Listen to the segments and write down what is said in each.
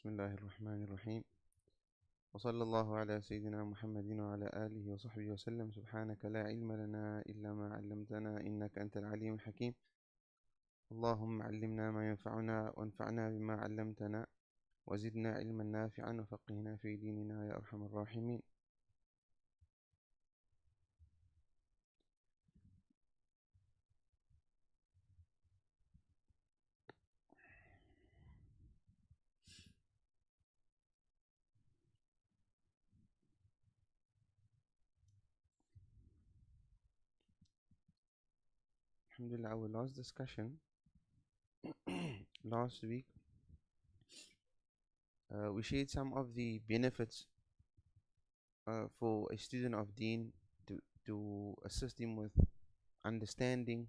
بسم الله الرحمن الرحيم وصلى الله على سيدنا محمد وعلى آله وصحبه وسلم. سبحانك لا علم لنا إلا ما علمتنا إنك أنت العليم الحكيم. اللهم علمنا ما ينفعنا وانفعنا بما علمتنا وزدنا علما نافعا وفقهنا في ديننا يا أرحم الراحمين. Alhamdulillah, our last discussion last week, we shared some of the benefits for a student of Deen to assist him with understanding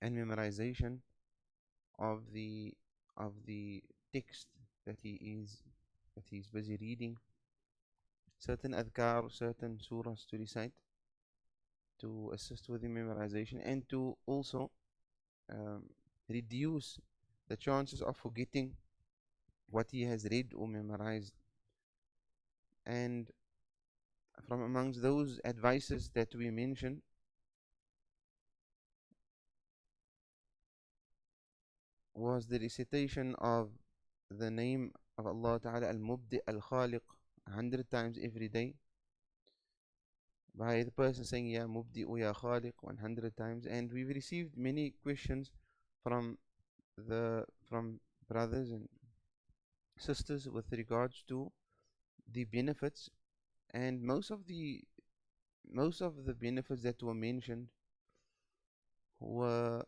and memorization of the text that he's busy reading, certain adhkar, certain surahs to recite to assist with the memorization, and to also reduce the chances of forgetting what he has read or memorized. And from amongst those advices that we mentioned was the recitation of the name of Allah Ta'ala Al-Mubdi Al-Khaliq 100 times every day, by the person saying Ya Mubdi or Ya Khaliq 100 times. And we've received many questions from brothers and sisters with regards to the benefits, and most of the benefits that were mentioned were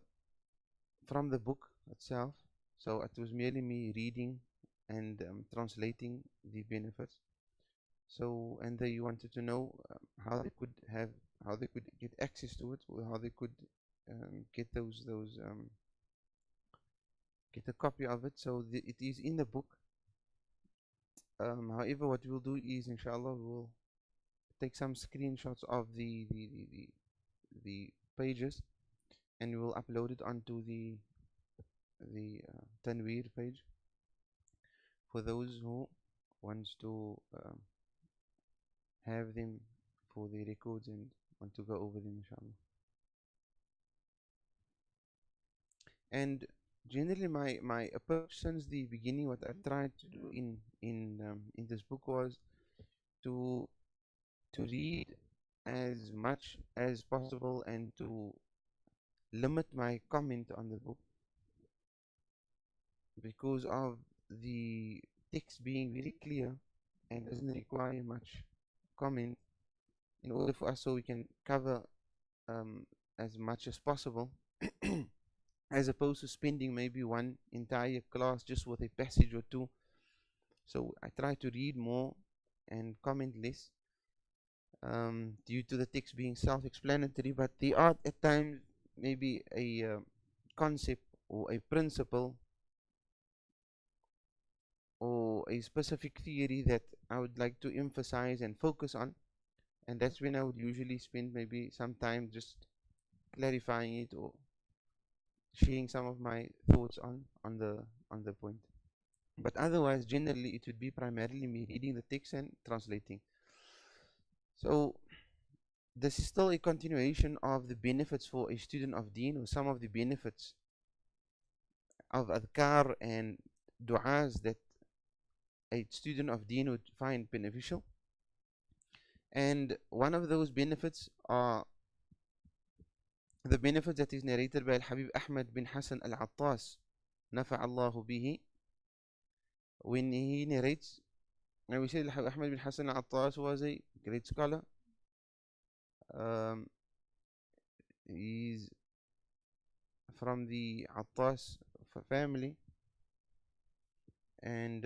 from the book itself. So it was merely me reading and translating the benefits. So, and they wanted to know how they could get access to it, or how they could get get a copy of it. So it is in the book. However, what we'll do is, inshallah, we'll take some screenshots of the pages, and we will upload it onto the Tanweer page for those who wants to have them for the records and want to go over them, inshallah. And generally, my approach since the beginning, what I've tried to do in this book was to read as much as possible and to limit my comment on the book, because of the text being very clear and doesn't require much comment, in order for us so we can cover as much as possible, as opposed to spending maybe one entire class just with a passage or two. So I try to read more and comment less, due to the text being self-explanatory, but there are at times maybe a concept or a principle or a specific theory that I would like to emphasize and focus on, and that's when I would usually spend maybe some time just clarifying it or sharing some of my thoughts on the point. But otherwise, generally, it would be primarily me reading the text and translating. So this is still a continuation of the benefits for a student of Deen, or some of the benefits of adhkar and du'as that a student of Deen would find beneficial. And one of those benefits are the benefit that is narrated by Al-Habib Ahmad bin Hassan Al-Attas, Nafa'allahu bihi, when he narrates. And we said Al-Habib Ahmad bin Hassan Al-Attas was a great scholar. He's from the Attas family, and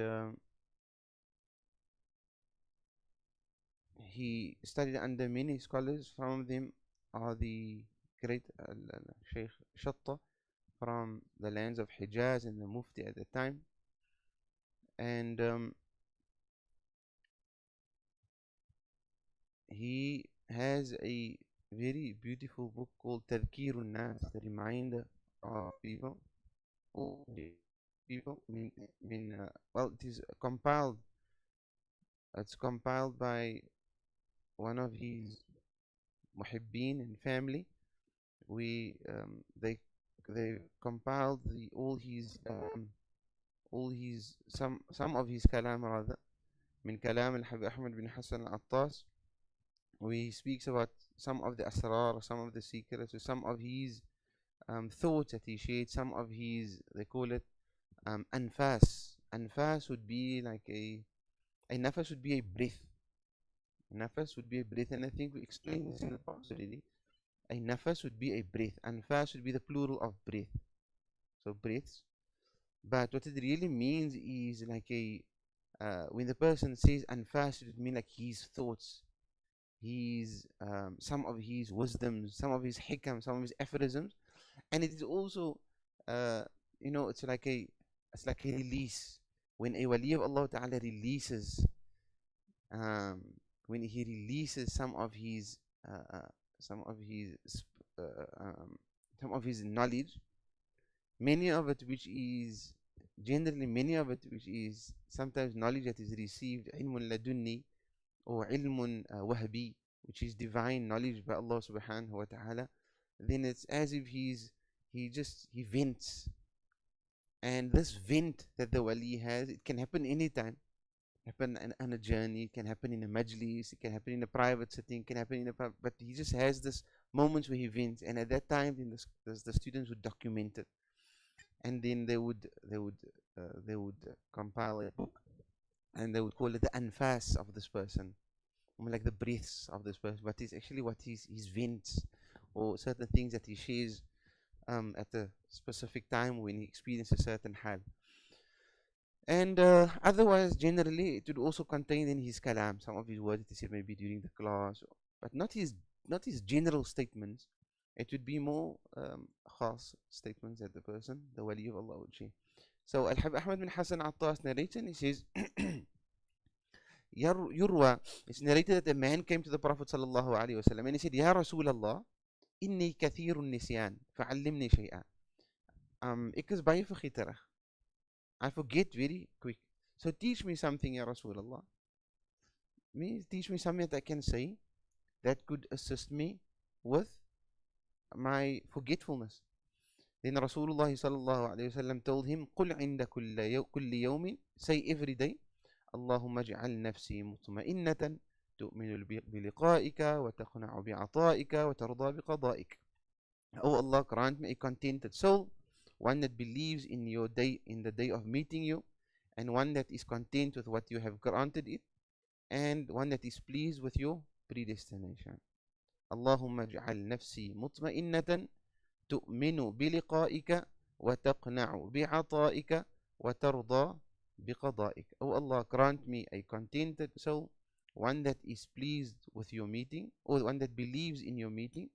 he studied under many scholars. From them are the great Shaykh Shatta from the lands of Hijaz and the Mufti at the time. And he has a very beautiful book called Tadhkirun Nas, the reminder of people, or people. Well, it is compiled. It's compiled by one of his muhibbin and family. We they compiled all his some of his kalam rather من كلام الحبيب أحمد بن حسن العطاس. We speaks about some of the asrar, some of the secrets, or some of his thoughts that he shared, some of his, they call it anfas. Anfas would be like a nafas would be a breath. Nafas would be a breath, and I think we explained this in the past already. A nafas would be a breath. Anfas would be the plural of breath. So breaths. But what it really means is like when the person says anfas, it would mean like his thoughts, his some of his wisdoms, some of his hikam, some of his aphorisms, and it is also uh, it's like a release. When a wali of Allah Ta'ala releases um, when he releases uh, uh, some of his uh, um, some of his knowledge, many of it which is generally many of it which is sometimes knowledge that is received ilmun ladunni or ilmun wahbi, which is divine knowledge by Allah subhanahu wa ta'ala, then it's as if he vents. And this vent that the wali has, it can happen anytime. Happen on a journey, it can happen in a majlis, it can happen in a private setting, it can happen in a but he just has this moments where he vents, and at that time then the students would document it, and then they would compile a book, and they would call it the anfas of this person, like the breaths of this person, but it's actually what his vents or certain things that he shares at a specific time when he experiences a certain hal. And otherwise, generally, it would also contain in his kalam some of his words that he said maybe during the class, but not his general statements. It would be more khas statements that the person, the wali of Allah, would share. So Al-Habib Ahmad bin Hassan Attas narrates, and he says, Yurwa, it's narrated that a man came to the Prophet sallallahu alaihi wasallam and he said, Ya Rasulallah, inni kathirun nisyan, fa'allimni shay'a. Ik is baie vergieterig. I forget very quick. So teach me something, Ya Rasulullah. Teach me something that I can say that could assist me with my forgetfulness. Then Rasulullah sallallahu alayhi wasallam told him, قل عند كل يوم, say every day, اللهم اجعل نفسي مطمئنة تؤمن بلقائك وتقنع بعطائك وترضى بقضائك. Oh Allah, grant me a contented soul, one that believes in your day, in the day of meeting you, and one that is content with what you have granted it, and one that is pleased with your predestination. اللهم اجعل نفسي مطمئنة تؤمن بلقائك وتقنع بعطائك وترضى بقضائك. Oh Allah, grant me a contented soul, one that is pleased with your meeting, or one that believes in your meeting,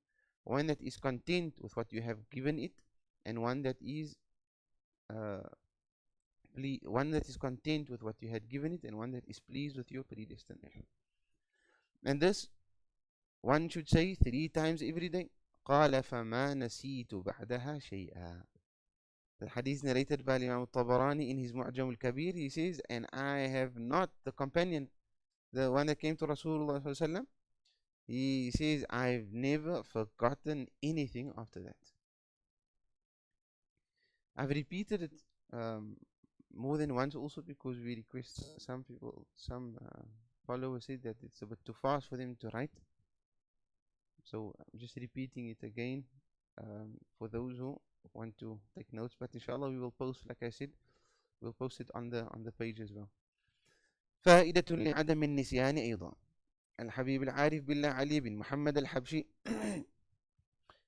one that is content with what you have given it, and one that is content with what you had given it, and one that is pleased with your predestination. And this one should say 3 times every day. قال فما نسيت بعدها شيئا. The hadith narrated by Imam al-Tabarani in his Mu'jam al-Kabir, he says, and I have not, the companion, the one that came to Rasulullah sallallahu alaihi wasallam, he says, I've never forgotten anything after that. I've repeated it more than once also because we request some followers said that it's a bit too fast for them to write. So I'm just repeating it again for those who want to take notes. But inshallah we will post, like I said, we'll post it on the page as well. فائدة لعدم النسيان أيضا. الحبيب العارف بالله علي بن محمد الحبشي,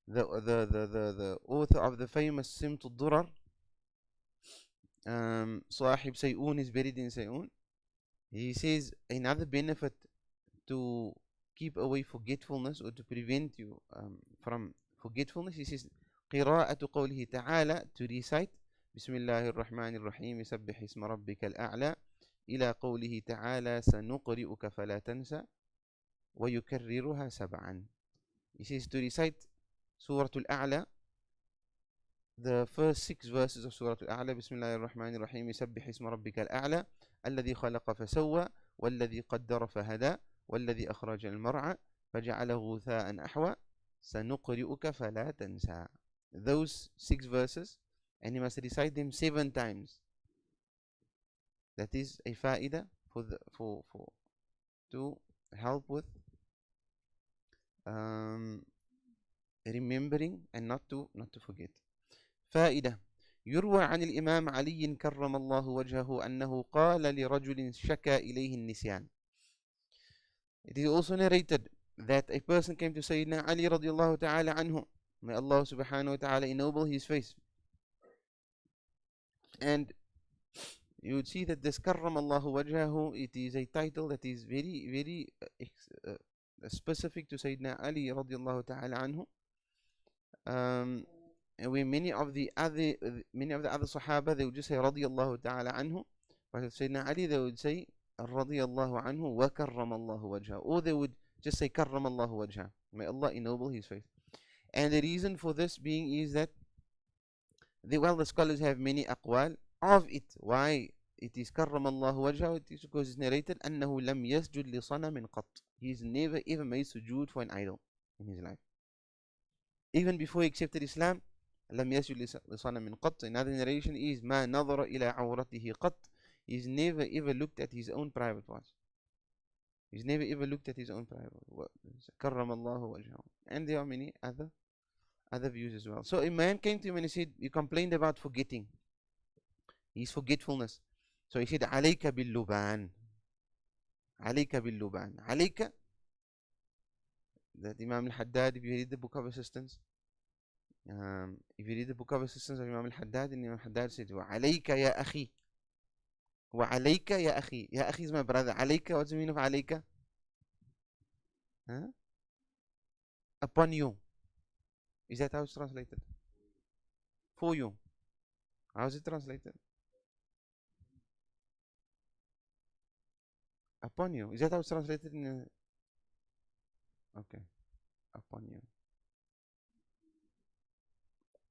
the author of the famous Simt al-Durar, Sahib Sayun, is buried in Sayun. He says another benefit to keep away forgetfulness or to prevent you from forgetfulness, he says قراءة قوله تعالى, to recite بسم الله الرحمن الرحيم سبح اسم ربك الأعلى إلى قوله تعالى سنقرئك فلا تنسى ويكررها 7. He says to recite Surah Al-A'la, the first 6 verses of Surah Al-A'la. Bismillahir Rahmanir Rahim. يسبح اسم ربك الأعلى الذي خلق فسوى والذي قدر فهدى والذي أخرج المرعى فجعله غثاء أحوى سنقرئك فلا تنسى. Those 6 verses, and you must recite them 7 times. That is a faida for to help with remembering and not to forget. فائدة: يروى عن الإمام علي كرم الله وجهه أنه قال لرجل شكا إليه النسيان. It is also narrated that a person came to Sayyidina Ali radiallahu ta'ala anhu, may Allah subhanahu wa ta'ala ennoble his face, and you would see that this karram Allahu wajhahu, it is a title that is very, very specific to Sayyidina Ali radiallahu ta'ala anhu. And where many of the other Sahaba, they would just say radiallahu ta'ala anhu, but if Sayyidina Ali, they would say radiallahu anhu wa karram Allahu wajha, or they would just say karram Allahu wajha, may Allah ennoble his face. And the reason for this being is that the scholars have many aqwal of it. Why it is karram Allahu wajha? It is because it's narrated annahu lam yasjud li sanamin qat. He's never ever made sujood for an idol in his life. Even before he accepted Islam, lam yasjud li sanamin qat. Another narration is ma nadhara ila awratihi qat. He's never ever looked at his own private parts. He's never ever looked at his own private parts. Karram Allahu wajhahu. And there are many other views as well. So a man came to him and he said, he complained about forgetting, his forgetfulness. So he said, alayka bil luban. Alayka bil luban. Alayka, that Imam al-Haddad, if you read the book of assistance, of Imam al-Haddad, and Imam al-Haddad said, wa alayka ya akhi. Wa alayka ya akhi. Ya akhi is my brother. Alayka, what's the meaning of alayka? Huh? Upon you. Is that how it's translated? For you. How is it translated? Upon you. Is that how it's translated in okay. Upon you.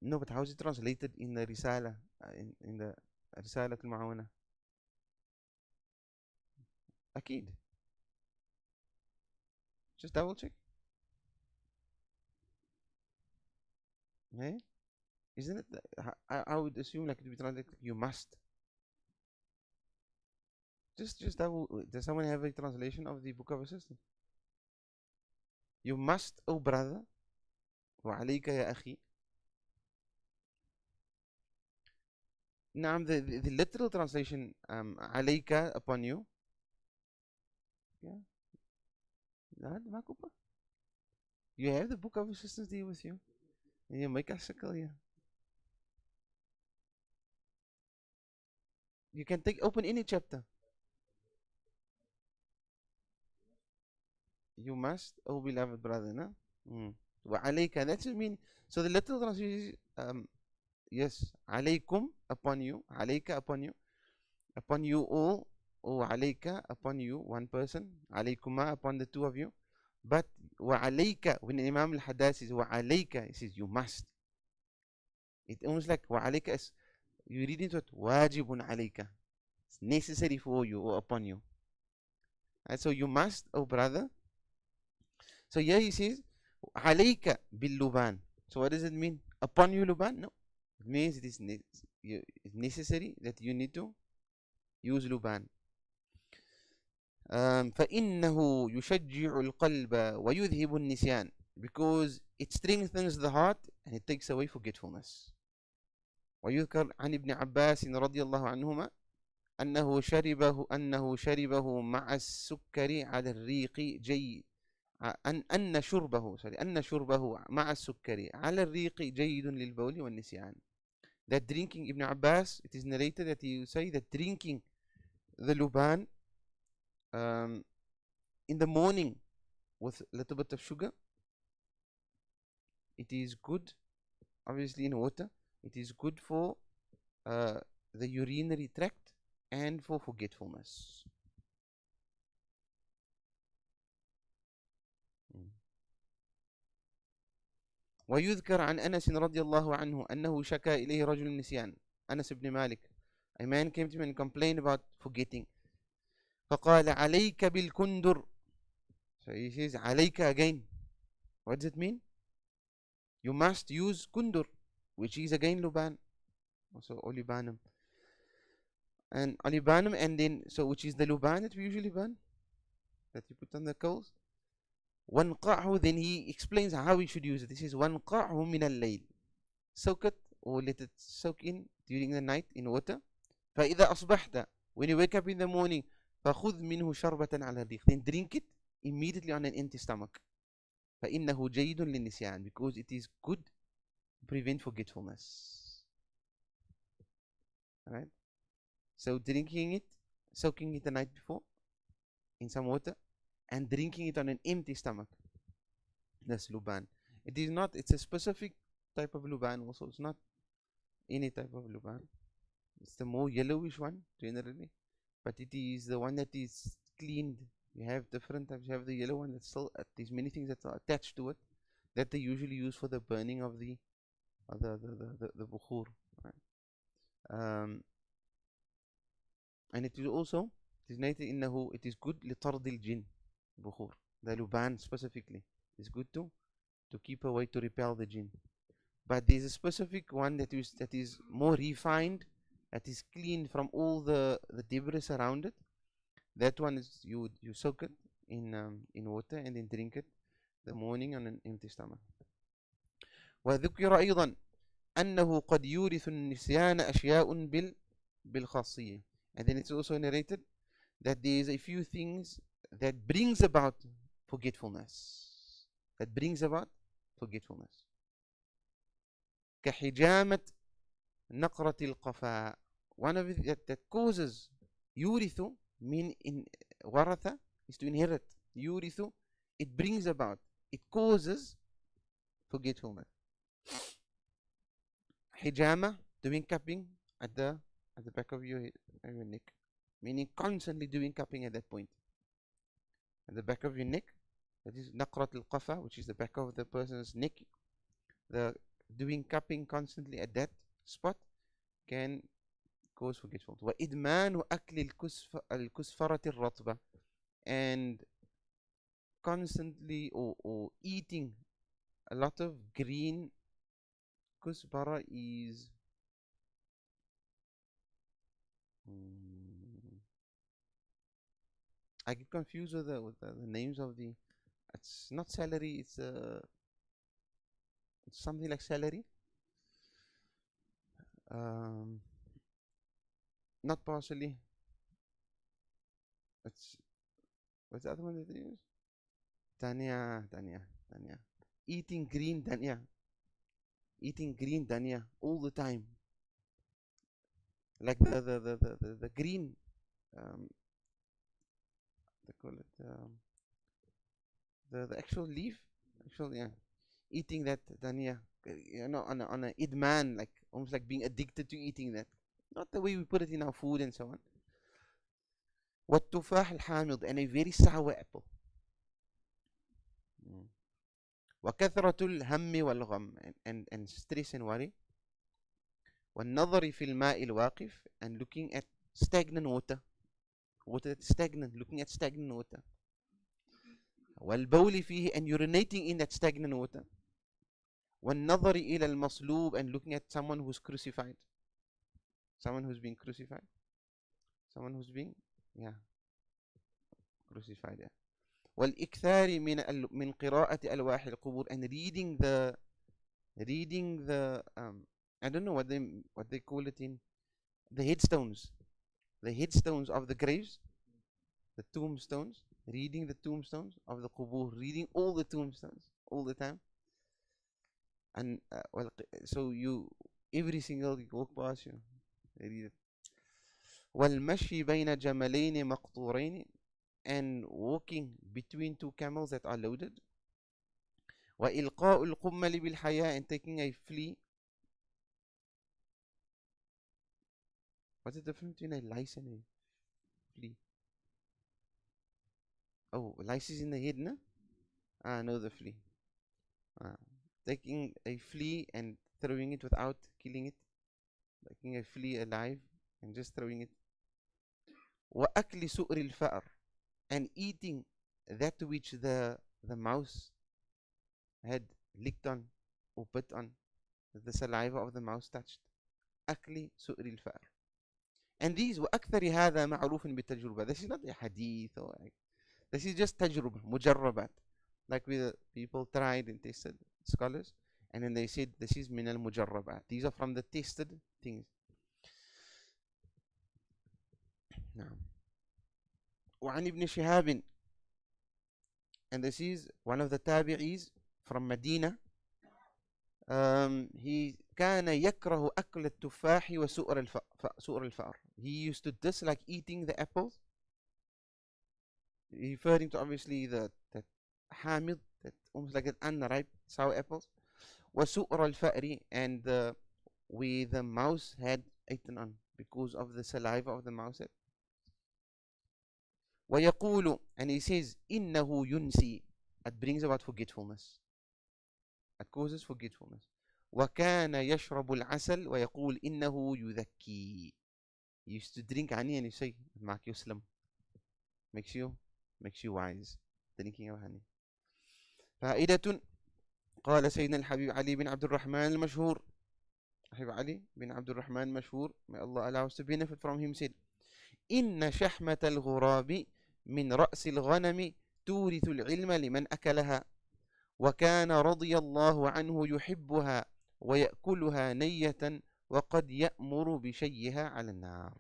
No, but how is it translated in the Risala? In the Risala al-Ma'una? Akid. Just double check. Hey? Isn't it? I would assume like it would be translated you must. Just double. Does someone have a translation of the book of assistance? You must, oh brother. Wa alayka ya akhi. Now the literal translation, alayka, upon you. Yeah. You have the book of assistance there with you. You make a circle here. You can open any chapter. You must, oh beloved brother, no? Wa alayka, that's what I mean. So the literal translation is, yes, alaykum, upon you, alayka, upon you all, or alayka, upon you, one person, alaykuma, upon the two of you. But wa alayka, when Imam al-Haddad says wa alayka, he says you must. It almost like wa alayka is, you read into it, wajibun alayka. It's necessary for you or upon you. And so you must, oh brother. So here he says, alayka bil luban. So what does it mean? Upon you luban? No. It means it is necessary that you need to use luban. فإنه يشجع القلب ويذهب النسيان, because it strengthens the heart and it takes away forgetfulness. ويذكر عن ابن عباس رضي الله عنهما أنه شربه مع السكر على الريق أن شربه مع السكر على الريق جيد للبول والنسيان. That drinking, Ibn Abbas, it is narrated that he say that drinking the luban in the morning with a little bit of sugar, it is good, obviously in water, it is good for the urinary tract and for forgetfulness. ويذكر عن أنس رضي الله عنه أنه شكا إليه رجل النسيان. أنس بن Malik, a man came to him and complained about forgetting. فقال عليك بالكندر. So he says عليك again. What does it mean? You must use kundur, which is again luban, also olibanum. And olibanum, and then, so which is the luban that we usually burn, that you put on the coals. وانقعه, then he explains how we should use it. He says وانقعه من الليل. Soak it, or let it soak in during the night in water. فإذا أصبحت, when you wake up in the morning, فخذ منه شربة على الريق, then drink it immediately on an empty stomach. فإنه جيد للنسيان, because it is good to prevent forgetfulness. Alright? So drinking it, soaking it the night before in some water, and drinking it on an empty stomach. That's luban. It is not, it's a specific type of luban also. It's not any type of luban. It's the more yellowish one generally, but it is the one that is cleaned. You have different types. You have the yellow one that's still, there's many things that are attached to it that they usually use for the burning of the bukhur. Right? And it is also, it is nated innahu, it is good لطرد الجن bukhur. The luban specifically is good to keep away, to repel the jinn. But there is a specific one that is more refined, that is cleaned from all the debris around it. That one is you soak it in water and then drink it the morning on an empty stomach. وذكر أيضا أنه قد يورث النسيان أشياء بالخاصية. And then it's also narrated that there is a few things that brings about forgetfulness. كحجامة نقرة القفاء. One of it that causes يورث, mean in waratha is to inherit. يورث, it brings about, it causes forgetfulness. Hijama, doing cupping at the back of your neck, meaning constantly doing cupping at that point, at the back of your neck. That is naqrat al-qafa, which is the back of the person's neck. The doing cupping constantly at that spot can cause forgetfulness. وإدمان أكل الكسفرة الرطبة, and constantly or eating a lot of green. Kusbara is I get confused with the names of the. It's not celery. It's something like celery. Not parsley. It's, what's the other one that they use? Dania. Eating green dania all the time. Like the green, they call it the actual leaf, eating that dania, on a idman, like almost like being addicted to eating that. Not the way we put it in our food and so on. والتفاح الحامض, and a very sour apple. وكثرة الهم والغم, and stress and worry. والنظر في الماء الواقف, and looking at stagnant water that's stagnant, looking at stagnant water. والبول فيه, and urinating in that stagnant water. والنظر إلى المصلوب, and looking at someone who's crucified, someone who's being crucified, crucified. Yeah. والإكثار من قراءة ألواح القبور, and reading the I don't know what they call it in the headstones of the graves, the tombstones, reading the tombstones of the qubur, reading all the tombstones all the time. And so you, every single you walk past, you read it. والمشي بين جملين مقطورين, and walking between two camels that are loaded. وإلقاء القمل بالحياة, and taking a flea. What's the difference between a lice and a flea? Oh, lice is in the head, no? No, the flea. taking a flea and throwing it without killing it, taking a flea alive and just throwing it. وأكل سؤر الفأر, and eating that which the mouse had licked on or bit on, the saliva of the mouse touched. أكل سؤر الفأر. And these وأكثر هذا معروف بالتجربة. This is not a hadith or like, this is just تجربة مجربات. Like with people tried and tested, scholars, and then they said this is من المجربات. These are from the tested things. نعم. وعن ابن شهاب, and this is one of the tabi'is from Medina. He كان يكره أكل التفاح وسؤر سؤر الفأر. He used to dislike eating the apples, referring to obviously that hamid, that almost like an unripe sour apples. وسؤر الفأر, and where the mouse had eaten on because of the saliva of the mouse. ويقول, and he says إنه ينسي, it brings about forgetfulness, it causes forgetfulness. وكان يشرب العسل ويقول إنه يذكي. He used to drink honey and he say معك يسلم, makes you wise, drinking of honey. فائدة, قال سيدنا الحبيب علي بن عبد الرحمن المشهور, حبيب علي بن عبد الرحمن المشهور, may Allah allow us to benefit from him, said إن شحمة الغراب من رأس الغنم تورث العلم لمن أكلها, وكان رضي الله عنه يحبها ويأكلها نية وقد يأمر بشيها على النار.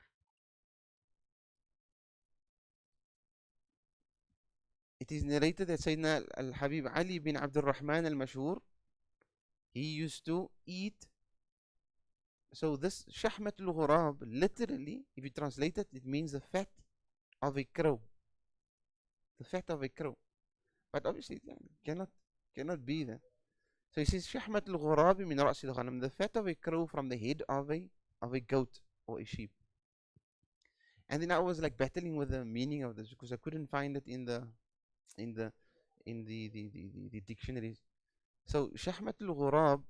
It is narrated that Sayyidina al-Habib Ali bin Abdul Rahman al-Mashhur, he used to eat, so this shahmat al-ghurab, literally, if you translate it, it means the fat of a crow. The fat of a crow. But obviously it cannot be that. So he says shahmat al-ghurab min ra's al-ghanam, the fat of a crow from the head of a goat or a sheep. And then I was like battling with the meaning of this because I couldn't find it in the dictionaries. So shahmat al-ghurab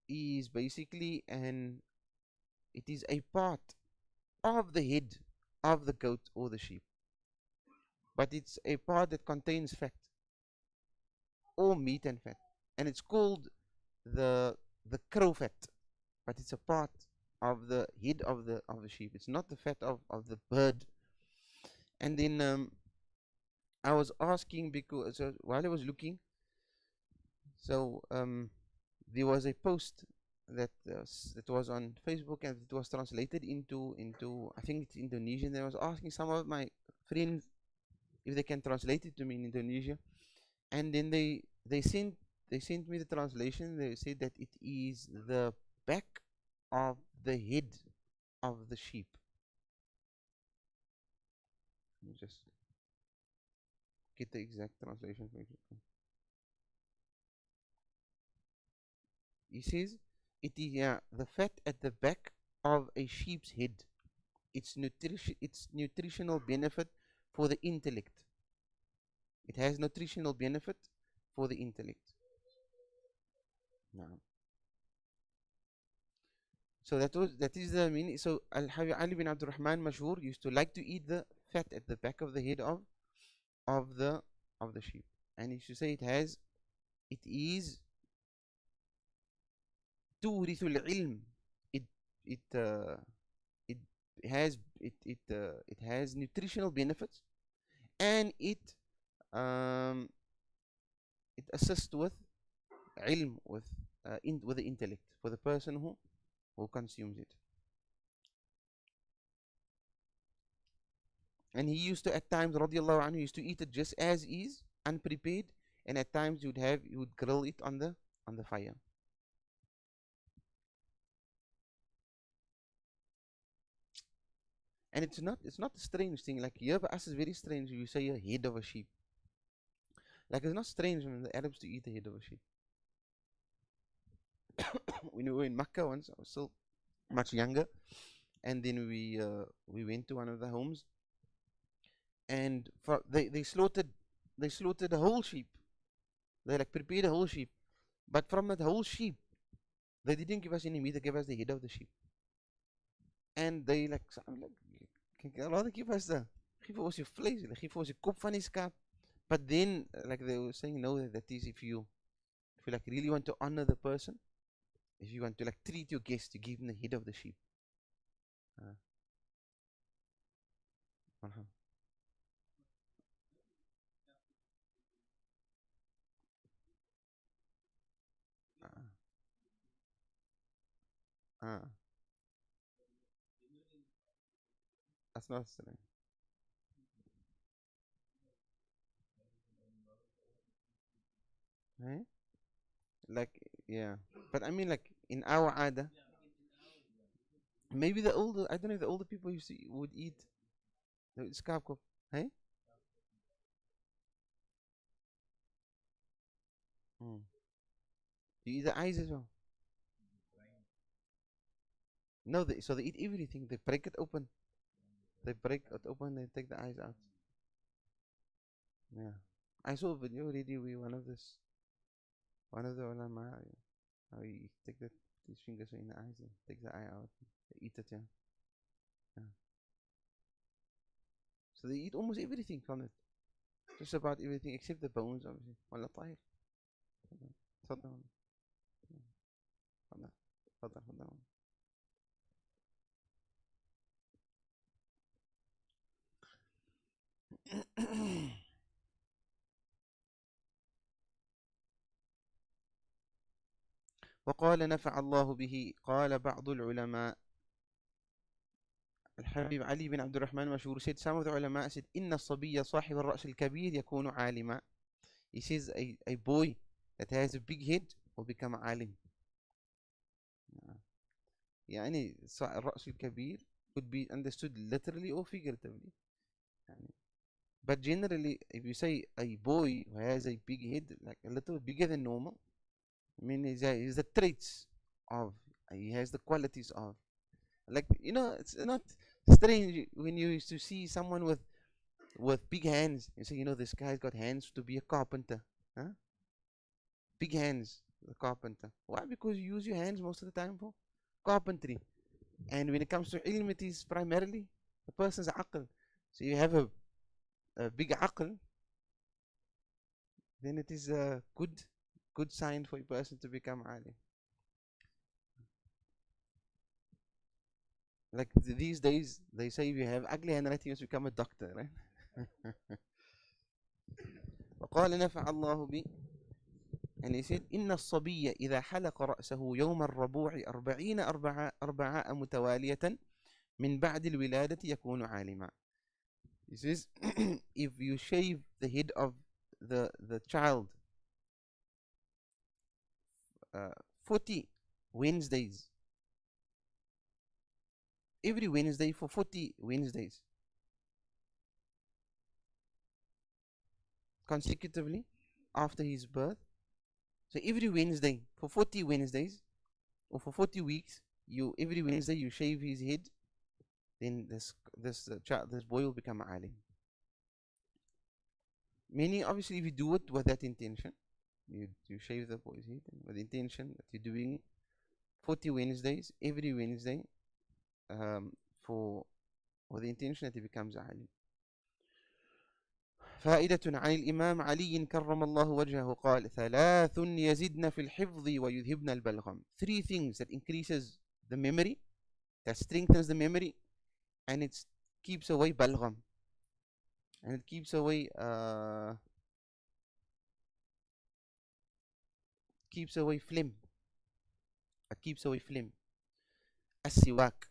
is basically it is a part of the head of the goat or the sheep, but it's a part that contains fat or meat and fat, and it's called the crow fat, but it's a part of the head of the sheep. It's not the fat of the bird. And then I was asking because while I was looking, so there was a post that was on Facebook and it was translated into I think it's Indonesian. I was asking some of my friends if they can translate it to me in Indonesia, and then they sent me the translation. They said that it is the back of the head of the sheep. Let me just get the exact translation for you. He says it is the fat at the back of a sheep's head. Its nutritional benefit for the intellect. It has nutritional benefit for the intellect. Now, so that is the meaning. So Ali bin Abdul Rahman Mashhur used to like to eat the fat at the back of the head of the sheep, and he used to say it is تورث العلم. It has nutritional benefits, and it assists with ilm, with the intellect for the person who consumes it. And he used to at times, radiallahu anhu, used to eat it just as is, unprepared, and at times he would grill it on the fire. And it's not a strange thing. Like here for us is very strange. You say a head of a sheep. Like it's not strange when the Arabs to eat the head of a sheep. When we were in Makkah once, I was still much younger, and then we went to one of the homes, and they slaughtered a whole sheep. They like prepared a whole sheep, But from that whole sheep, they didn't give us any meat, they gave us the head of the sheep. And they like, so I'm like, can rather give us the, geef ons je vlees, geef ons je kop van die skaap. But then, like they were saying, no, that is if you like really want to honor the person, if you want to like treat your guest, you give them the head of the sheep. Uh-huh. Uh, that's not strange. Right? Like, yeah. But I mean, like in our ada, maybe the older, I don't know if the older people used to would eat the skaapkop. Hey? Mm. You eat the eyes as well. No, so they eat everything. They break it open. They break it open. They take the eyes out. Yeah, I saw a video already. We one of the ulama. How he take that his fingers in the eyes and take the eye out. They eat it. Yeah. Yeah. So they eat almost everything from it. Just about everything except the bones, obviously. والله طاير. تفضل. تفضل. تفضل. تفضل. وقال نفع الله به قال بعض العلماء الحبيب علي بن عبد الرحمن مشهور said some of the ulama said إن الصبي صاحب الرأس الكبير يكون عالما. He says a boy that has a big head will become alim. يعني الرأس الكبير could be understood literally or figuratively. But generally, if you say a boy who has a big head, like a little bigger than normal, I mean, he's the traits of, he has the qualities of, like, you know, it's not strange when you used to see someone with big hands. You say, you know, this guy's got hands to be a carpenter. Huh? Big hands, the carpenter. Why? Because you use your hands most of the time for carpentry. And when it comes to ilm, it is primarily a person's aql. So you have a big aql, then it is a good sign for a person to become alim. Like these days, they say if you have ugly handwriting, you must become a doctor, right? وقال نفع الله بي. And he said إن الصبي إذا حلق رأسه يوم الربوع 40 أربعاء متوالية من بعد الولادة يكون عالما. He says if you shave the head of the child 40 Wednesdays, every Wednesday for 40 Wednesdays consecutively after his birth. So every Wednesday for 40 Wednesdays or for 40 weeks, you every Wednesday you shave his head, then this boy will become a alim. Meaning, obviously, if you do it with that intention, you shave the boy's head with the intention that you're doing 40 Wednesdays every Wednesday, for with the intention that he becomes a alim. فائدة عن الإمام علي كرم الله وجهه قال ثلاث يزدن في الحفظ ويذهبن البلغم. Three things that increases the memory, that strengthens the memory, and it keeps away balgham, and it keeps away phlegm. It keeps away phlegm. السواك,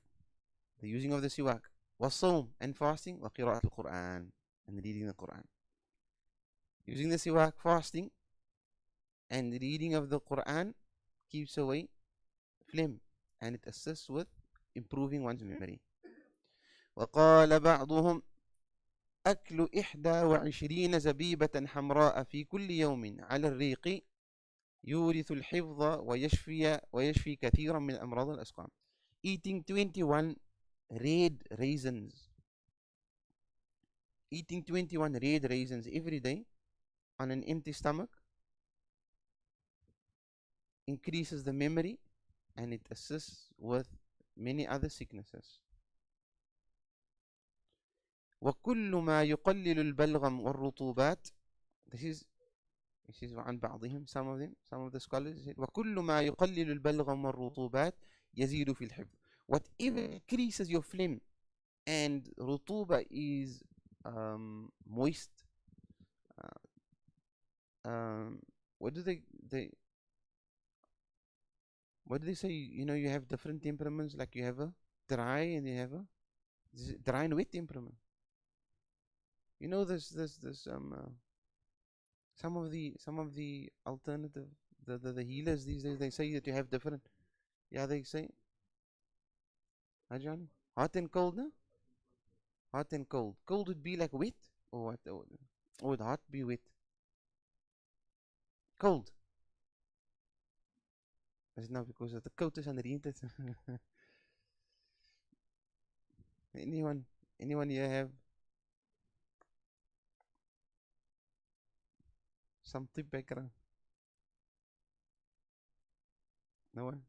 the using of the siwak, والصوم, and fasting, وقراءة القرآن, and reading the Quran. Using the siwak, fasting, and the reading of the Quran keeps away phlegm, and it assists with improving one's memory. وقال بعضهم أكل 21 زبيبة حمراء في كل يوم على الريق يورث الحفظ ويشفي كثيرا من أمراض الأسقام. Eating 21 red raisins. Eating 21 red raisins every day on an empty stomach increases the memory, and it assists with many other sicknesses. وكل ما يقلل البلغم والرطوبات. This is عن بعضهم, some of the scholars said وكل ما يقلل البلغم والرطوبات يزيد في الحفظ. Whatever increases your phlegm, and rutuba is moist. What do they say? You know, you have different temperaments. Like you have a dry and you have a dry and wet temperament. You know, there's some of the alternative the healers these days, they say that you have different. Yeah, they say. Huh, Johnny? Hot and cold, no? Hot and cold. Cold would be like wet, or what? Or would hot be wet? Cold. Is now because of the coat is underneath it. anyone anyone here have some tip background? No one?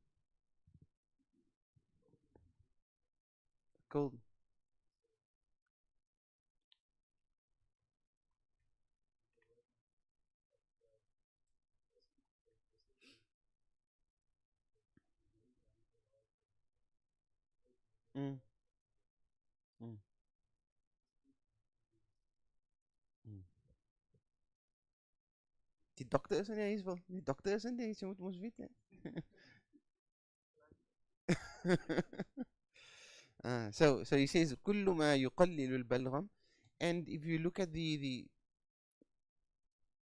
Cold. Mm. Mm. Mm. Die dokter is er nie eens wel. Die dokter is er nie eens, jy moet mos weet hè. So he says كل ما يقلل البلغم, and if you look at the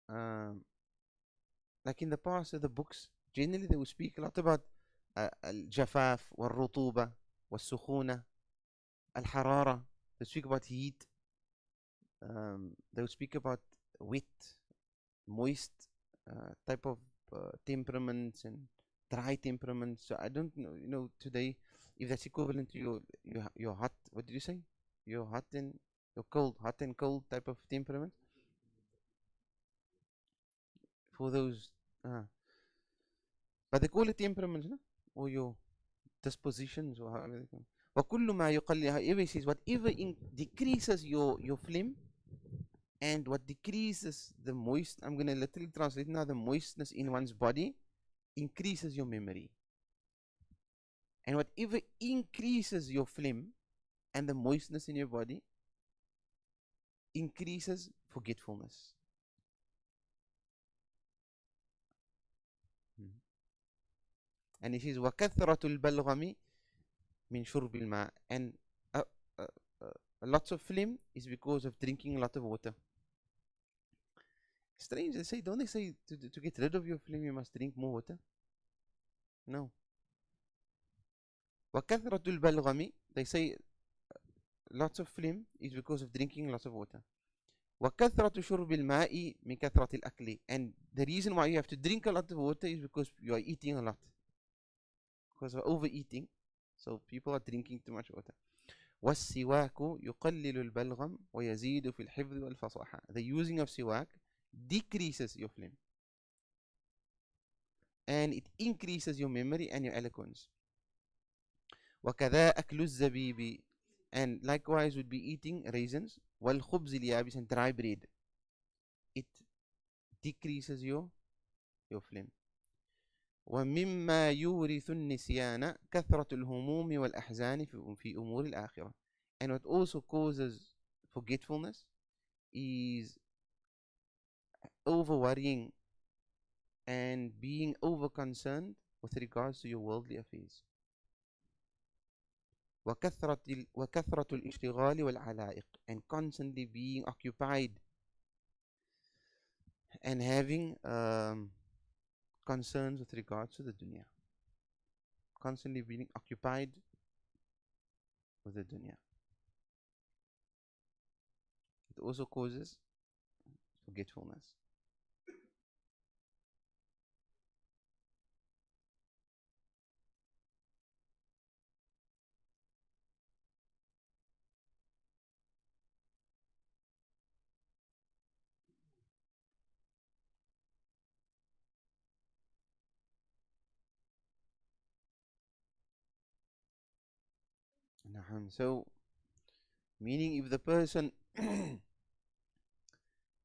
um, like in the past of the books, generally they will speak a lot about الجفاف والرطوبة والسخونة الحرارة. They speak about heat. They will speak about wet, moist type of temperaments and dry temperaments. So I don't know, you know, today if that's equivalent to your hot. What did you say? Your hot and your cold, hot and cold type of temperament for those. But they call it temperaments, no? Or your dispositions, or however they call it. وكل ما يقلل, however, he says whatever decreases your phlegm, and what decreases the moist, I'm going to literally translate now, the moistness in one's body increases your memory. And whatever increases your phlegm and the moistness in your body increases forgetfulness. And he says وكثرة البلغم من شرب الماء, and lots of phlegm is because of drinking a lot of water. Strange, they say, don't they say to get rid of your phlegm you must drink more water? No. وكثرة البلغم, they say lots of phlegm is because of drinking lots of water. وكثرة شرب الماء من كثرة الأكل, and the reason why you have to drink a lot of water is because you are eating a lot, because of overeating. So people are drinking too much water. والسواك يقلل البلغم ويزيد في الحفظ والفصاحة. The using of siwak decreases your phlegm, and it increases your memory and your eloquence. وكذا أكل الزبيب, and likewise would be eating raisins. والخبز اليابس, and dry bread. It decreases your phlegm. ومما يورث النسيان كثرة الهموم والأحزان في أمور الآخرة. And what also causes forgetfulness is over worrying and being over concerned with regards to your worldly affairs. وكثرة الاشتغال والعلائق, and constantly being occupied and having concerns with regards to the dunya. Constantly being occupied with the dunya. It also causes forgetfulness. So, meaning if the person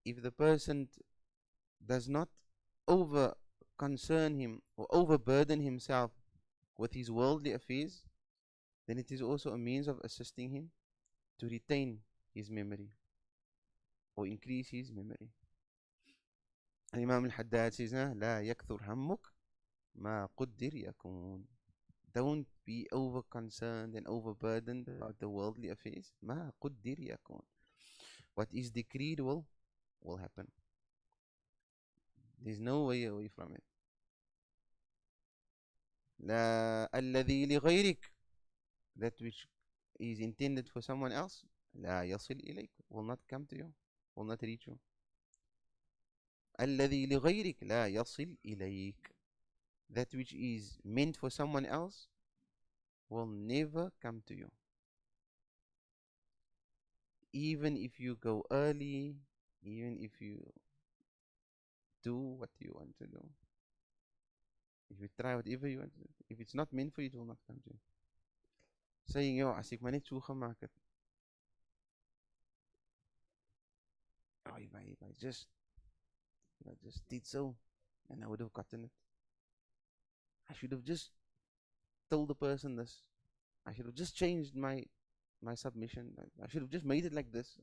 if the person does not over concern him or overburden himself with his worldly affairs, then it is also a means of assisting him to retain his memory or increase his memory. Imam al-Haddad says, لا يكثر همك ما قدر يكون. Don't be over concerned and overburdened about the worldly affairs. ما قدر يكون. What is decreed will happen. There's no way away from it. لا الذي لغيرك, that which is intended for someone else, لا يصل إليك, will not come to you, will not reach you. الذي لغيرك لا يصل إليك, that which is meant for someone else will never come to you. Even if you go early, even if you do what you want to do, if you try whatever you want to do, if it's not meant for you, it will not come to you. Saying, yo, as ek maar net so gemaak het. Oh, if I just did so, and I would have gotten it. I should have just told the person this. I should have just changed my submission. I should have just made it like this.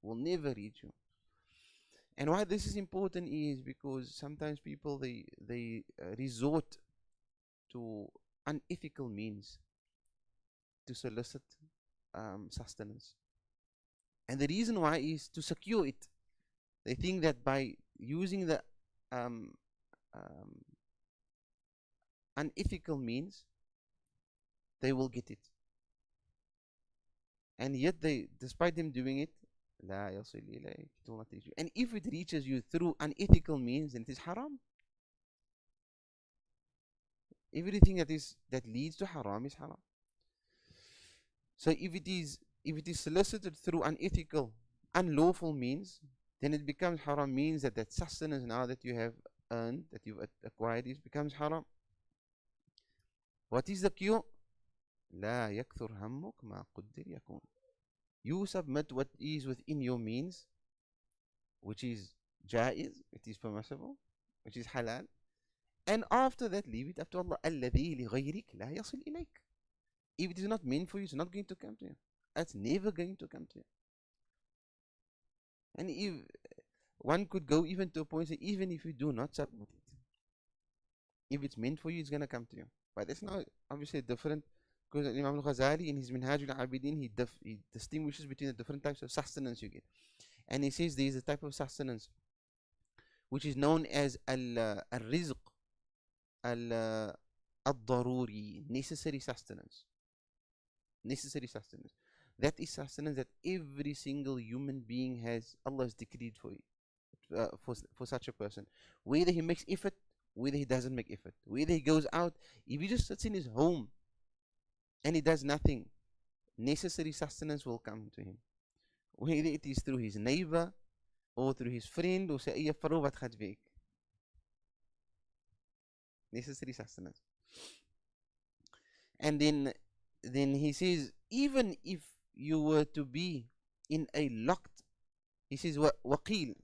Will never reach you. And why this is important is because sometimes people they resort to unethical means to solicit sustenance. And the reason why is to secure it. They think that by using the unethical means, they will get it. And yet, despite them doing it, لا يصل إليك, it will not reach you. And if it reaches you through unethical means, then it is haram. Everything that leads to haram is haram. So if it is solicited through unethical, unlawful means, then it becomes haram. Means that sustenance now that you have earned, that you've acquired, it becomes haram. What is the cure? لا يكثر همك ما قدر يكون. You submit what is within your means, which is jaiz, it is permissible, which is halal, and after that leave it up to Allah. الذي لغيرك لا يصل إليك. If it is not meant for you, it's not going to come to you. It's never going to come to you. And if one could go even to a point say, even if you do not submit it, if it's meant for you, it's going to come to you. But it's not obviously different, because Imam al-Ghazali in his Minhaj al-Abidin, he distinguishes between the different types of sustenance you get. And he says there is a type of sustenance which is known as al-rizq, al-daruri, necessary sustenance. Necessary sustenance. That is sustenance that every single human being has. Allah has decreed for it, for such a person. Whether he makes effort, whether he doesn't make effort, whether he goes out, if he just sits in his home and he does nothing, necessary sustenance will come to him. Whether it is through his neighbor or through his friend, or say, vrou wat gaat weg. Necessary sustenance. And then he says, even if you were to be in a locked, he says, waqil,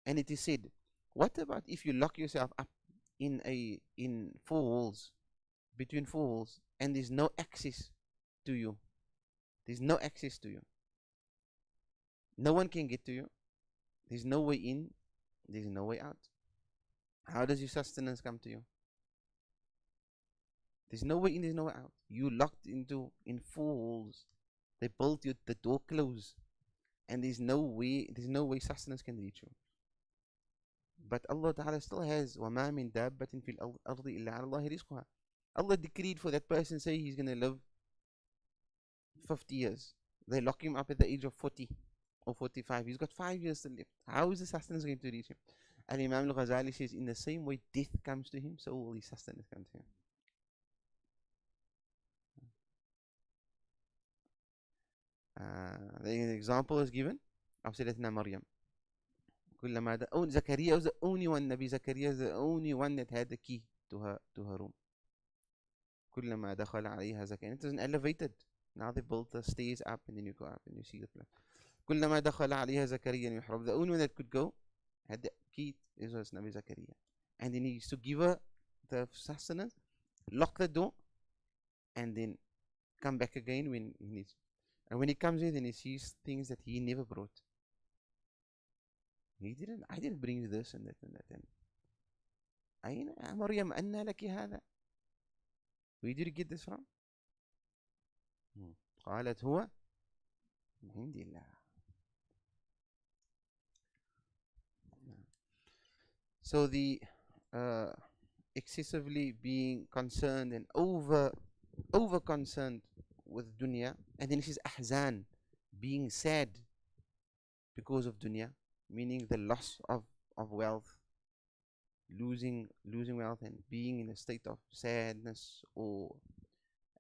and it is said, what about if you lock yourself up in four walls, between four walls, and there's no access to you? There's no access to you. No one can get to you. There's no way in, there's no way out. How does your sustenance come to you? There's no way in, there's no way out. You locked in four walls. They bolt the door closed, and there's no way sustenance can reach you. But Allah Ta'ala still has وَمَا مِن دَابَّةٍ فِي الْأَرْضِ إِلَّا عَلَى اللَّهِ رِزْقُهَا. Allah decreed for that person, say he's going to live 50 years. They lock him up at the age of 40 or 45. He's got 5 years to live. How is the sustenance going to reach him? And Imam al-Ghazali says, in the same way death comes to him, so will his sustenance come to him. The example is given of Sayyidatina Maryam. Zakaria was the only one, Nabi Zakaria is the only one that had the key to her room. كلما دخل عليها زكريا. It is an elevated. Now they built the stairs up and then you go up and you see the place. كلما دخل عليها زكريا يحرب. The only one that could go had the key is Nabi Zakaria. And then he used to give her the sustenance, lock the door, and then come back again when he needs. And when he comes in, then he sees things that he never brought. I didn't bring you this and that and that. And أين مريم أنى لك هذا? Where did you get this from? قالت هو من عند الله. So the excessively being concerned and over concerned with dunya, and then he says ahzan, being sad because of dunya, meaning the loss of wealth, losing wealth and being in a state of sadness, or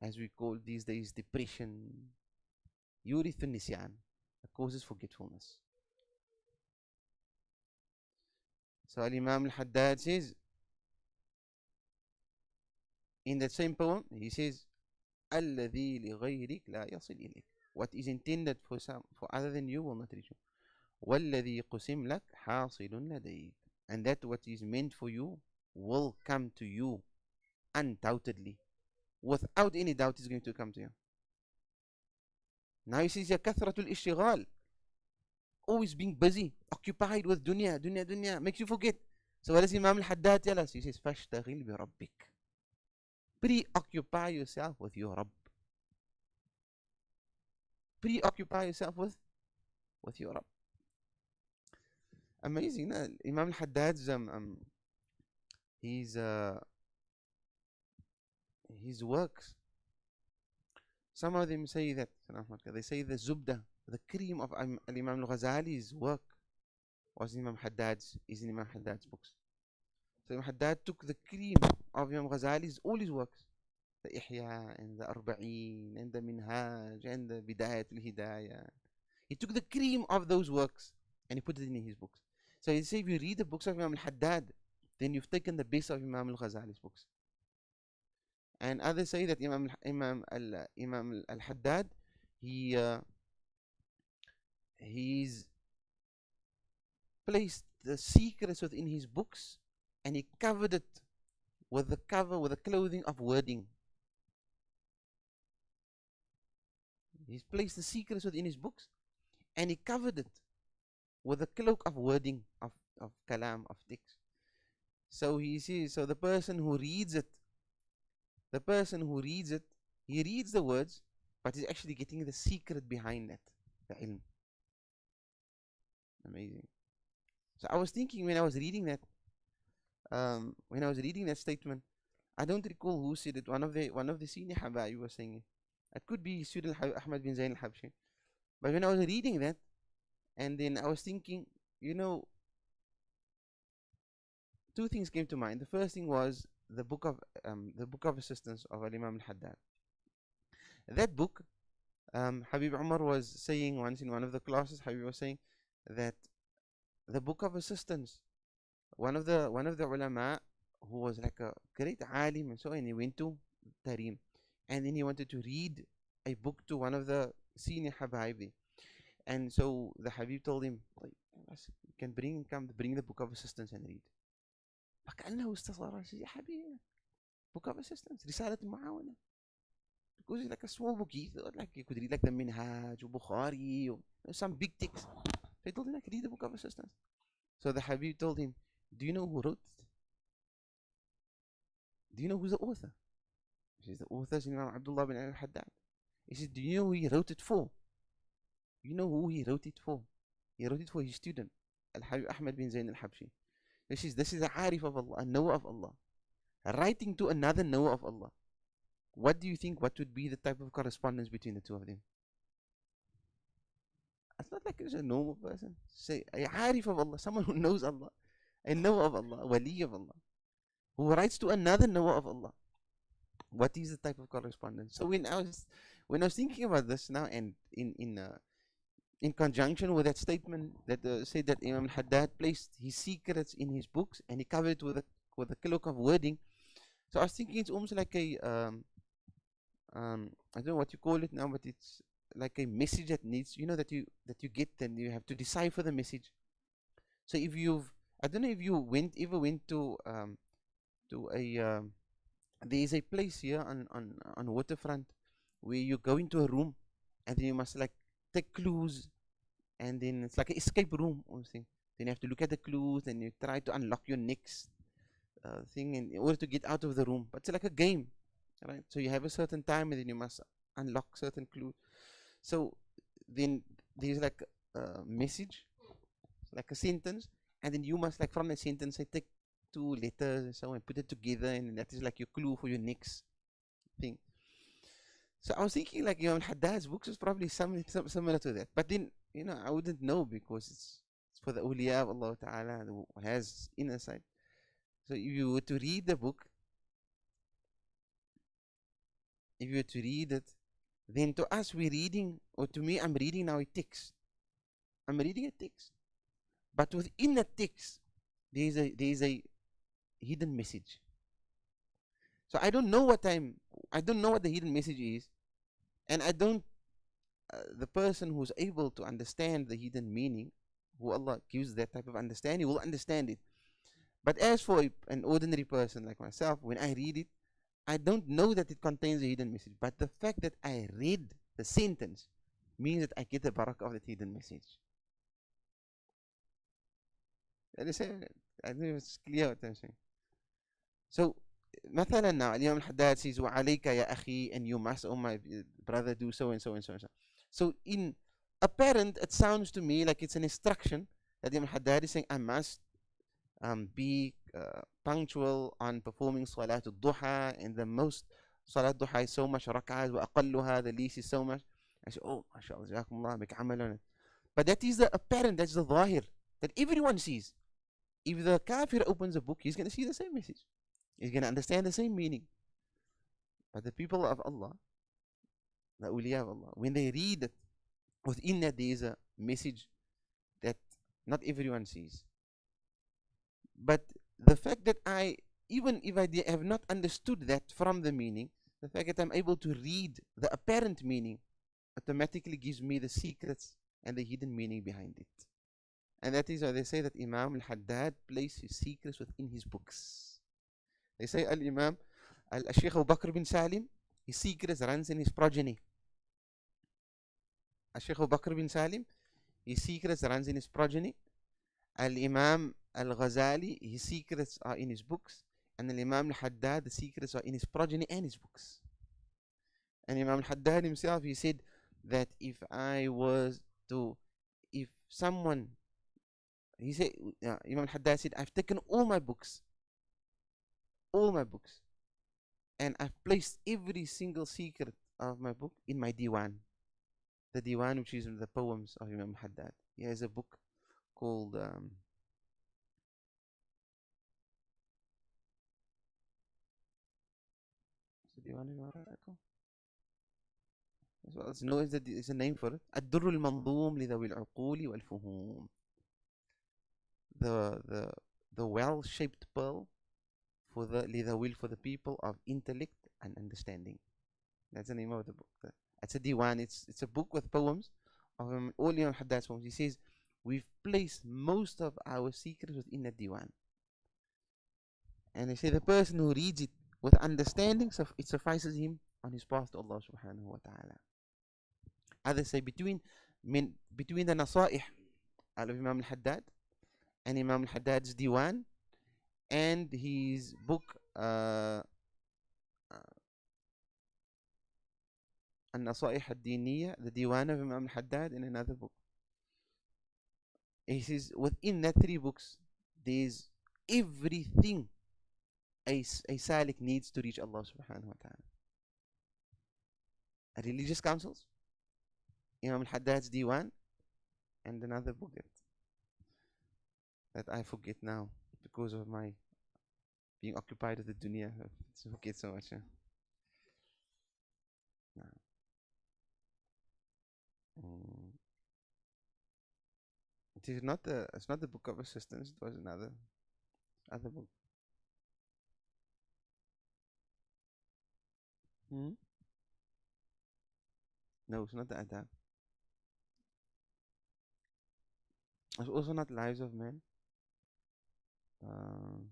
as we call these days depression. Yurithu nisyan, it causes forgetfulness. So Imam al-Haddad says in that same poem, he says الذي لغيرك لا يصل إليك, what is intended for other than you will not reach you. والذي قسم لك حاصل لديك, and that what is meant for you will come to you undoubtedly, without any doubt is going to come to you. Now he says كثرة الاشتغال, always being busy, occupied with dunya makes you forget. So what does Imam al-Haddad tell us? He says فاشتغل بربك, preoccupy yourself with your Rabb. Preoccupy yourself with your Rabb. Amazing. Imam al-Haddad's his works, some of them say that they say the zubda, the cream of Imam al-Ghazali's work was Imam Haddad's, is in Imam Haddad's books. So Imam Haddad took the cream of Imam Ghazali's, all his works, the Ihya and the Arba'een and the Minhaj and the Bidayat al-Hidayah. He took the cream of those works and he put it in his books. So he said, if you read the books of Imam al-Haddad, then you've taken the best of Imam al-Ghazali's books. And others say that Imam al-Haddad, he's placed the secrets within his books, and he covered it with the clothing of wording. He's placed the secrets within his books, and he covered it with a cloak of wording, of kalam, of text. So he says, so the person who reads it, he reads the words, but he's actually getting the secret behind that, the ilm. Amazing. So I was thinking when I was reading that, statement, I don't recall who said it. One of the senior Habaib was saying it. It could be student Ahmad bin Zain al-Habshi. But when I was reading that, and then I was thinking, two things came to mind. The first thing was the book of assistance of Imam al-Haddad. That book, Habib Umar was saying once in one of the classes, Habib was saying that the book of assistance, one of the ulama who was like a great alim and so, and he went to Tarim, and then he wanted to read a book to one of the senior Habaib. And so the Habib told him, you can bring the book of assistance and read. فكأنه استصغر. يا حبيبي, book of assistance, رسالة المعاونة, because it's like a small book. Like you could read like the Minhaj or Bukhari or some big text. They told him, like, read the book of assistance. So the Habib told him, do you know who wrote it? Do you know who's the author? He says, the author is Imam Abdullah bin al-Haddad. He says, do you know who he wrote it for? You know who he wrote it for? He wrote it for his student, Al-Habib Ahmad bin Zain al-Habshi. This is a Arif of Allah, a knower of Allah, writing to another knower of Allah. What do you think? What would be the type of correspondence between the two of them? It's not like it's a normal person. Say a Arif of Allah, someone who knows Allah, a knower of Allah, a wali of Allah, who writes to another knower of Allah. What is the type of correspondence? So when I was thinking about this now, and in conjunction with that statement that said that Imam al-Haddad placed his secrets in his books and he covered it with a cloak of wording. So I was thinking it's almost like a I don't know what you call it now, but it's like a message that needs, that you get, and you have to decipher the message. So if you've, I don't know if you ever went to a there is a place here on waterfront where you go into a room, and then you must like take clues, and then it's like an escape room or something. Then you have to look at the clues, and you try to unlock your next thing in order to get out of the room. But it's like a game, right? So you have a certain time, and then you must unlock certain clues. So then there's like a message, like a sentence, and then you must like from the sentence say take two letters and so on, put it together, and that is like your clue for your next thing. So I was thinking like Haddad's books is probably something similar to that, but then I wouldn't know because it's for the awliya of Allah Taala who has inner sight. So if you were to read the book, if you were to read it, then to us we're reading, or to me I'm reading now a text. I'm reading a text, but within the text there is a hidden message. So I don't know what the hidden message is, and I don't. The person who's able to understand the hidden meaning, who Allah gives that type of understanding, will understand it. But as for an ordinary person like myself, when I read it, I don't know that it contains a hidden message. But the fact that I read the sentence means that I get the barakah of that hidden message. I don't know if it's clear what I'm saying. So, مثلا now, Imam al-Haddad says, وَعَلَيْكَ يَا أَخِي, and you must, oh my brother, do so and so and so and so. So, in apparent, it sounds to me like it's an instruction that Imam al-Haddad is saying, I must be punctual on performing Salat al-Duha, and the most Salat al-Duha is so much rak'ahs, وَأَقَلُّهَا, the least is so much. I say, oh, mashallah, jazakumullah, make amal on it. But that is the apparent, that's the zahir, that everyone sees. If the kafir opens a book, he's going to see the same message. He's going to understand the same meaning. But the people of Allah, the awliya of Allah, when they read it, within that there is a message that not everyone sees. But the fact that even if I have not understood that from the meaning, the fact that I'm able to read the apparent meaning automatically gives me the secrets and the hidden meaning behind it. And that is why they say that Imam al-Haddad placed his secrets within his books. They say Al-Imam, Shaykh Abu Bakr bin Salim, his secrets runs in his progeny. Shaykh Abu Bakr bin Salim, his secrets runs in his progeny. Al-Imam al-Ghazali, his secrets are in his books. And Al-Imam al-Haddad, the secrets are in his progeny and his books. And Imam al-Haddad himself, he said that if someone, he said, Imam al-Haddad said, I've taken all my books, and I've placed every single secret of my book in my diwan. The diwan, which is the poems of Imam al-Haddad. He has a book called diwan as well. It's a name for it. الدر المنظوم لذوي العقول والفهوم. The well-shaped pearl for the people of intellect and understanding. That's the name of the book. It's a diwan. It's a book with poems of all Imam Haddad's poems. He says we've placed most of our secrets within the diwan. And they say the person who reads it with understanding, it suffices him on his path to Allah subhanahu wa ta'ala. Others say between the nasaih of Imam al-Haddad and Imam al-Haddad's diwan and his book النصائح الدينية, the diwan of Imam al-Haddad, in another book. He says within that 3 books there's everything a salik needs to reach Allah subhanahu wa ta'ala. Religious counsels, Imam al-Haddad's diwan, and another book that I forget now because of my being occupied with the dunya. I forget so much. It's not the book of assistance. It was another book. No, it's not the adab. It's also not lives of men. Um,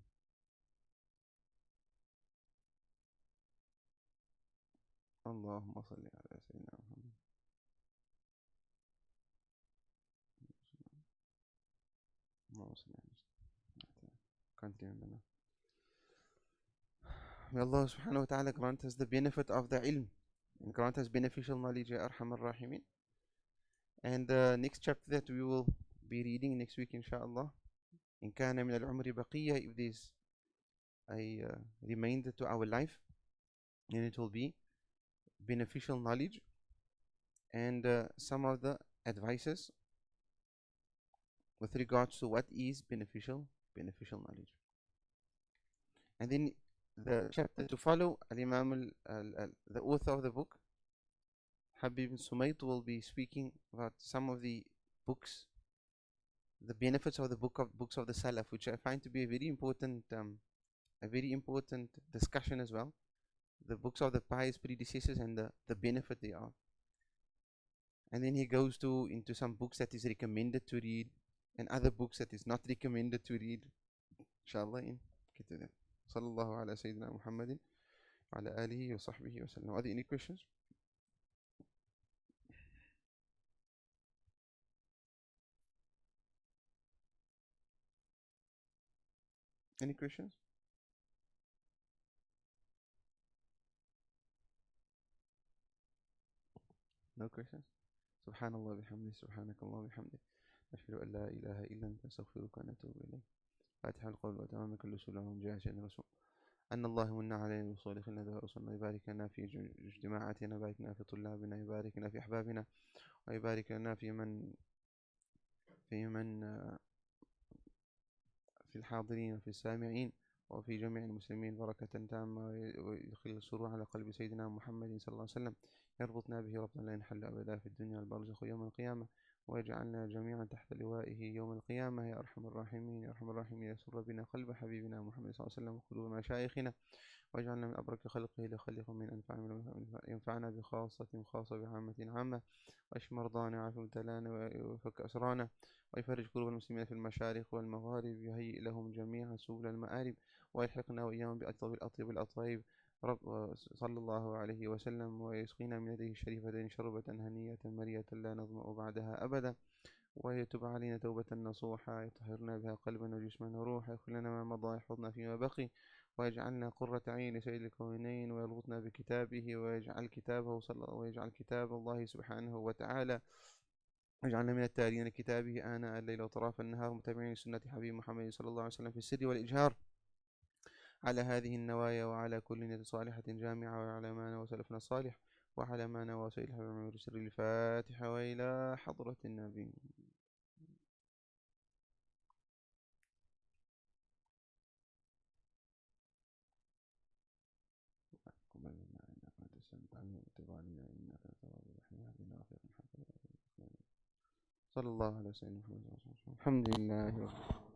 اللهم صل على سيدنا محمد. اللهم صل على سيدنا. Can't remember now. May Allah subhanahu wa ta'ala grant us the benefit of the ilm and grant us beneficial knowledge, Ya Arhamar Rahimin. And the next chapter that we will be reading next week, inshallah, إن كان من العمر بقية, if there's a remainder to our life, and it will be beneficial knowledge and some of the advices with regards to what is beneficial knowledge. And then the chapter to follow, the author of the book, Haib ibn Sumait, will be speaking about some of the books, the benefits of the books of the Salaf, which I find to be a very important discussion as well. The books of the pious predecessors and the benefit they are. And then he goes into some books that is recommended to read and other books that is not recommended to read. Inshallah, get to that. Sallallahu ala Sayyidina Muhammadin wa ala alihi wa sahbihi wa sallam. Are there any questions? Any questions? No questions? Subhanallah bihamdi, subhanakallah bihamdi. أشهد أن لا إله إلا أنت أستغفرك ونتوب إليك. فاتح القول وتمام كل سلام جاء سيدنا رسول أن الله من علينا بصالح لنا وصلنا. يبارك لنا في اجتماعاتنا، يبارك لنا في طلابنا، يبارك لنا في أحبابنا، ويبارك لنا في الحاضرين وفي السامعين وفي جميع المسلمين بركة تامة، ويدخل السرور على قلب سيدنا محمد صلى الله عليه وسلم، يربطنا به ربطا لا ينحل أبدا في الدنيا والبرزخ يوم القيامة، ويجعلنا جميعا تحت لوائه يوم القيامة، يا أرحم الراحمين. يا أرحم الراحمين، يسر بنا قلب حبيبنا محمد صلى الله عليه وسلم وقلوب مشايخنا، واجعلنا من أبرك خلقه لخلق من أنفع ينفعنا بخاصة خاصة بعامة عامة، واشف مرضانا وعاف مبتلانا وفك أسرانا، ويفرج كروب المسلمين في المشارق والمغارب، يهيئ لهم جميعا سبل المآرب، ويلحقنا وإياهم بأطيب الأطيب الأطيب رب صلى الله عليه وسلم، ويسقينا من يده الشريفة شربة هنية مرية لا نظمأ بعدها أبدا، ويتوب علينا توبة نصوحا، يطهرنا بها قلبا وجسما وروحا، يغفر لنا ما مضى، يحفظنا فيما بقي، ويجعلنا قرة عين لسيد الكونين، ويربطنا بكتابه، ويجعل كتاب الله سبحانه وتعالى، واجعلنا من التالين لكتابه آناء الليل وأطراف النهار، متابعين لسنة حبيب محمد صلى الله عليه وسلم في السر والإجهار على هذه النوايا، وعلى كل نية صالحة جامعة، وعلى ما نوى سلفنا الصالح، وعلى ما نوى سيد الحبيب سر الفاتحة، وإلى حضرة النبي. قبل منا إنك أنت السميع العليم، وتب علينا إنك أنت التواب الرحيم، اهدنا وفقنا حتى صلى الله عليه وسلم. الحمد لله رب العالمين.